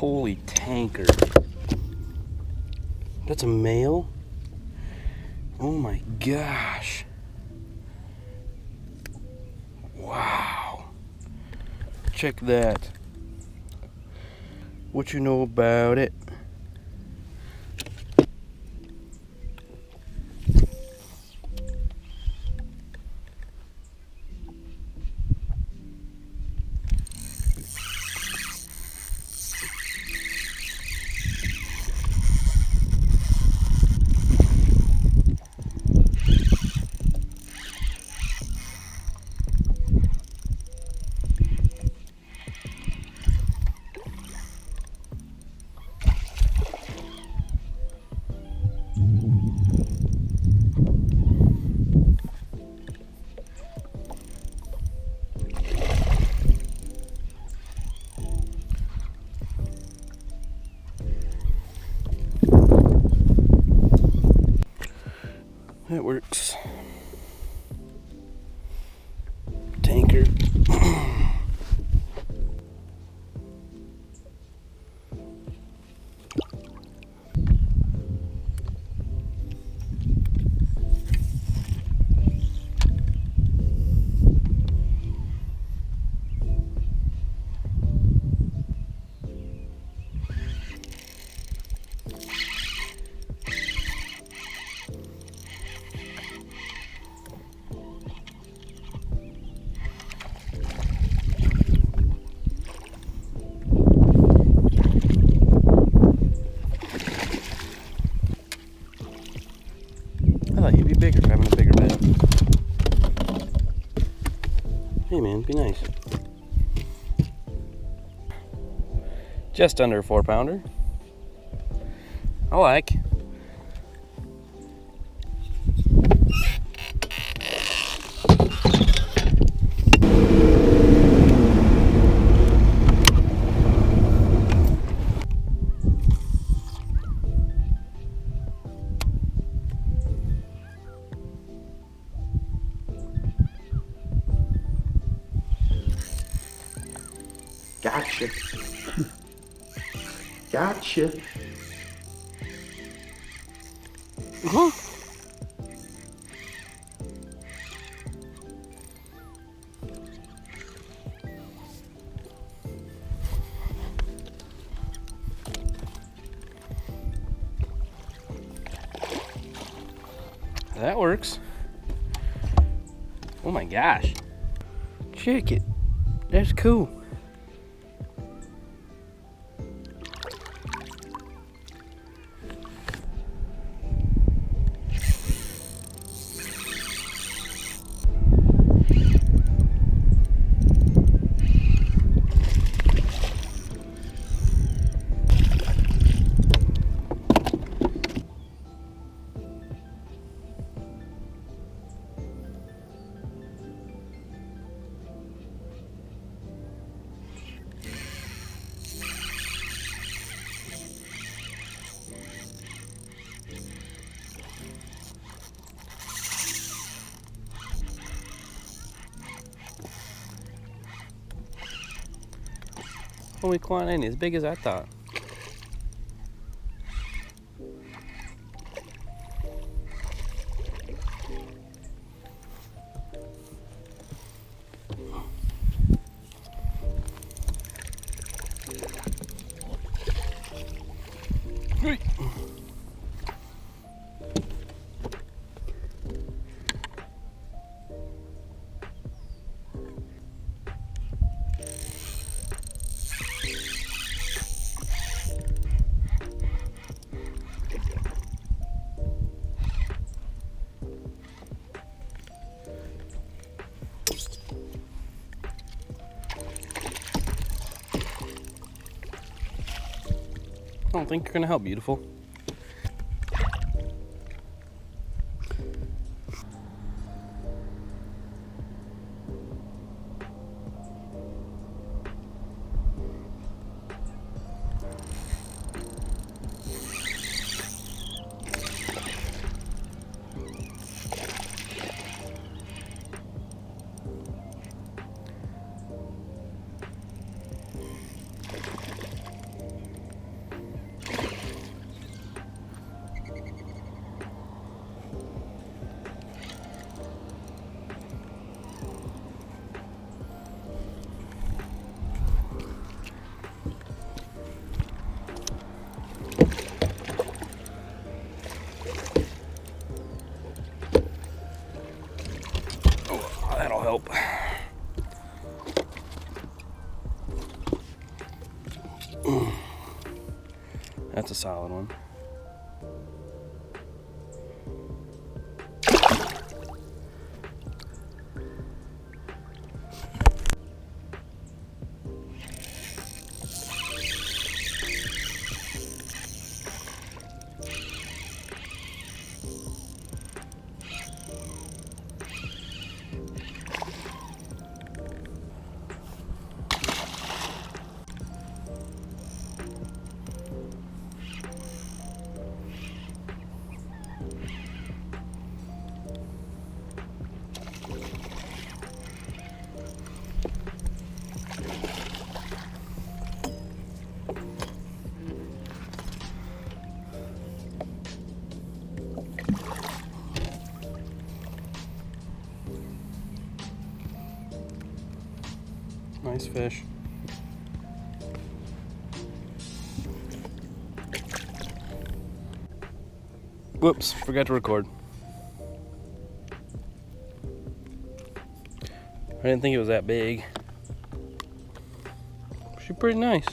Holy tanker. That's a male? Oh my gosh. Wow. Check that. What you know about it? That works. Tanker. I thought you'd be bigger for having a bigger bed. Hey man, be nice. Just under a 4-pounder. I like. Gotcha. Gotcha. That works. Oh my gosh. Check it. That's cool. Holy Quan ain't as big as I thought. I don't think you're gonna help, beautiful. That's a solid one. Nice fish. Whoops, forgot to record. I didn't think it was that big. She's pretty nice.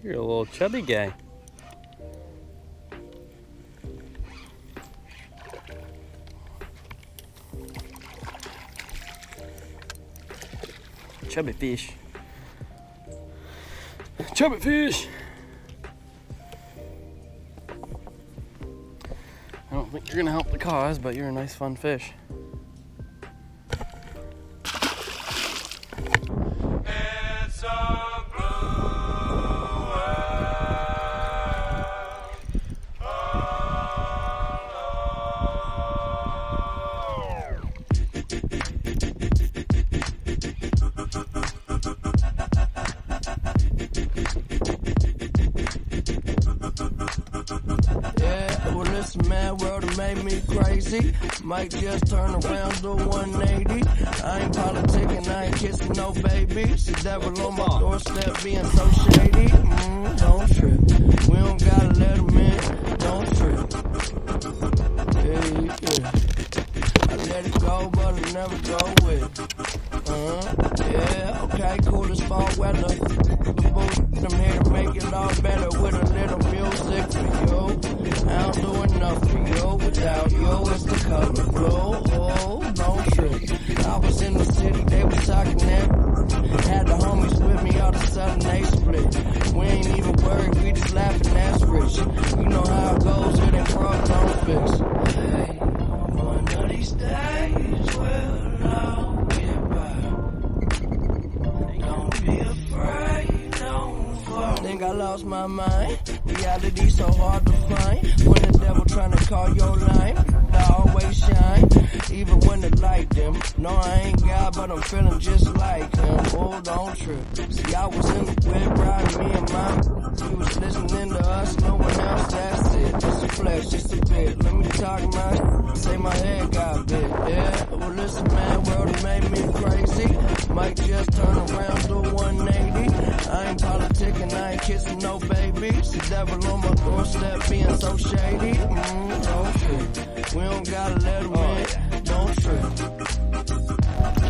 You're a little chubby guy. Chubby fish. Chubby fish! I don't think you're gonna help the cause, but you're a nice fun fish. Made me crazy, might just turn around to 180. I ain't politicking, I ain't kissing no babies. The devil on my doorstep being so shady. Don't trip, we don't gotta let him in. Don't trip, yeah. I let it go, but I never go with it. Yeah, okay, cool as fall weather. I'm here to make it all better with a little music for you. I don't do enough for you without you. It's the color blue. Oh, don't trip. I was in the city, they was talking that. Had the homies with me, all of a sudden they split. We ain't even worried, we just laughing, that's rich. You know how it goes, it ain't broke, don't fix. Hey, one of these days, well, I'll get by. Don't be afraid. Think I lost my mind. Reality so hard to find. When the devil trying to call your line, I always shine, even when the light dim. No, I ain't God, but I'm feeling just like him. Oh, don't trip. See, I was in the whip riding me and mine. We was listening to us, no one else. That's it. Just a flex, just a bit. Let me talk my say my head got bit. Yeah. Well, listen, man, world has made me crazy. Might just turn around to 180. I ain't politicking, I ain't kissing no babies. The devil on my doorstep being so shady. Don't trip, we don't gotta let him in. Don't trip,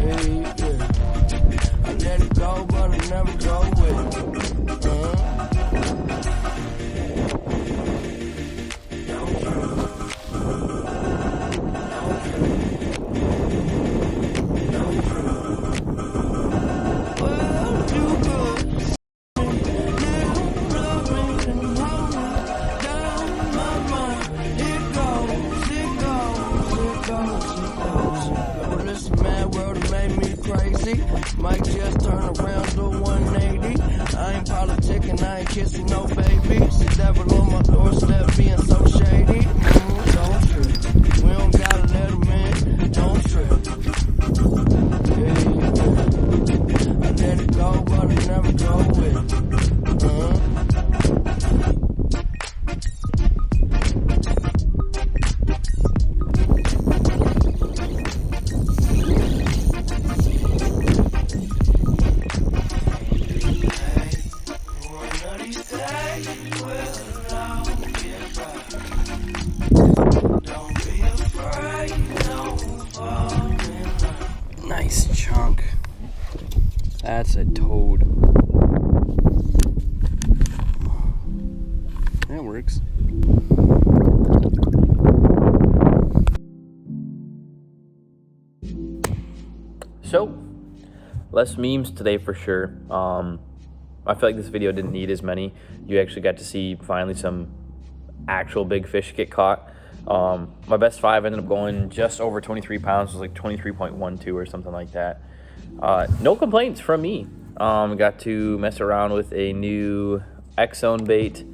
yeah. I let it go, but I never go with it. Don't trip. Might just turn around to 180. I ain't politicking, I ain't kissing no babies. The devil on my doorstep being so shady. Don't trip, we don't gotta let him in. Don't trip, yeah. I let it go, but I never go with it. That's a toad. That works. So, less memes today for sure. I feel like this video didn't need as many. You actually got to see finally some actual big fish get caught. My best 5 ended up going just over 23 pounds. It was like 23.12 or something like that. No complaints from me. Got to mess around with a new X-Zone bait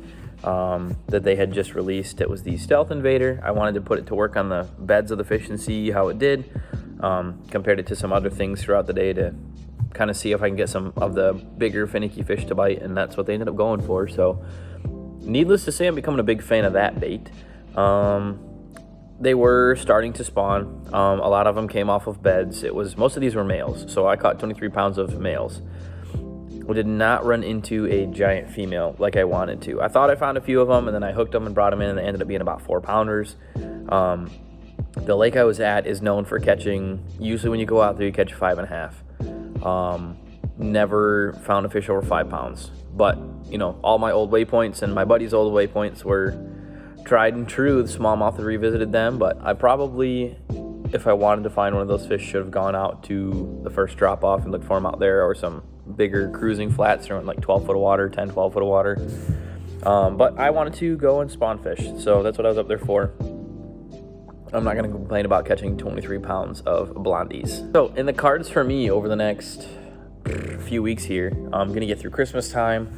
that they had just released. It was the Stealth Invader. I wanted to put it to work on the beds of the fish and see how it did. Compared it to some other things throughout the day to kind of see if I can get some of the bigger finicky fish to bite, and that's what they ended up going for. So needless to say, I'm becoming a big fan of that bait. They were starting to spawn. A lot of them came off of beds. Most of these were males, so I caught 23 pounds of males. We did not run into a giant female like I wanted to. I thought I found a few of them, and then I hooked them and brought them in, and they ended up being about 4-pounders. The lake I was at is known for catching, usually when you go out there, you catch 5.5. Never found a fish over 5 pounds. But, you know, all my old waypoints and my buddy's old waypoints were tried and true. The smallmouth had revisited them, but I probably, if I wanted to find one of those fish, should have gone out to the first drop off and looked for them out there, or some bigger cruising flats around like 12 foot of water, 10, 12 foot of water. But I wanted to go and spawn fish, so that's what I was up there for. I'm not going to complain about catching 23 pounds of blondies. So in the cards for me over the next few weeks here, I'm going to get through Christmas time,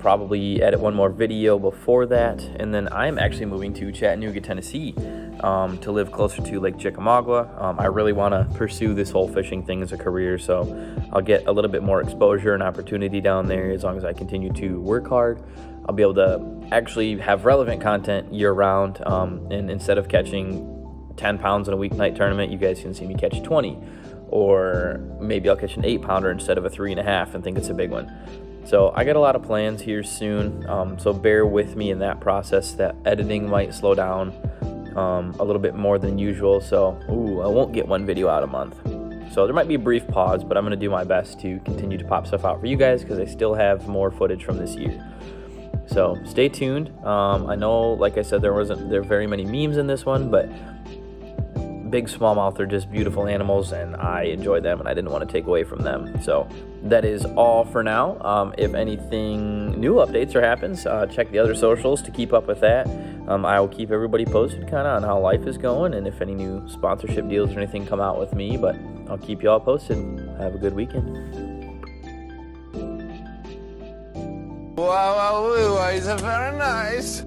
probably edit one more video before that, and then I'm actually moving to Chattanooga, Tennessee, to live closer to Lake Chickamauga. I really want to pursue this whole fishing thing as a career, so I'll get a little bit more exposure and opportunity down there as long as I continue to work hard. I'll be able to actually have relevant content year-round, and instead of catching 10 pounds in a weeknight tournament, you guys can see me catch 20, or maybe I'll catch an 8-pounder instead of a 3.5 and think it's a big one. So I got a lot of plans here soon, so bear with me in that process. That editing might slow down a little bit more than usual, so I won't get one video out a month. So there might be a brief pause, but I'm going to do my best to continue to pop stuff out for you guys because I still have more footage from this year. So stay tuned. I know, like I said, there are very many memes in this one, but big smallmouth are just beautiful animals, and I enjoy them, and I didn't want to take away from them. So that is all for now. If anything new updates or happens, check the other socials to keep up with that. I will keep everybody posted kind of on how life is going, and if any new sponsorship deals or anything come out with me, but I'll keep you all posted. Have a good weekend. Wow, he's very nice.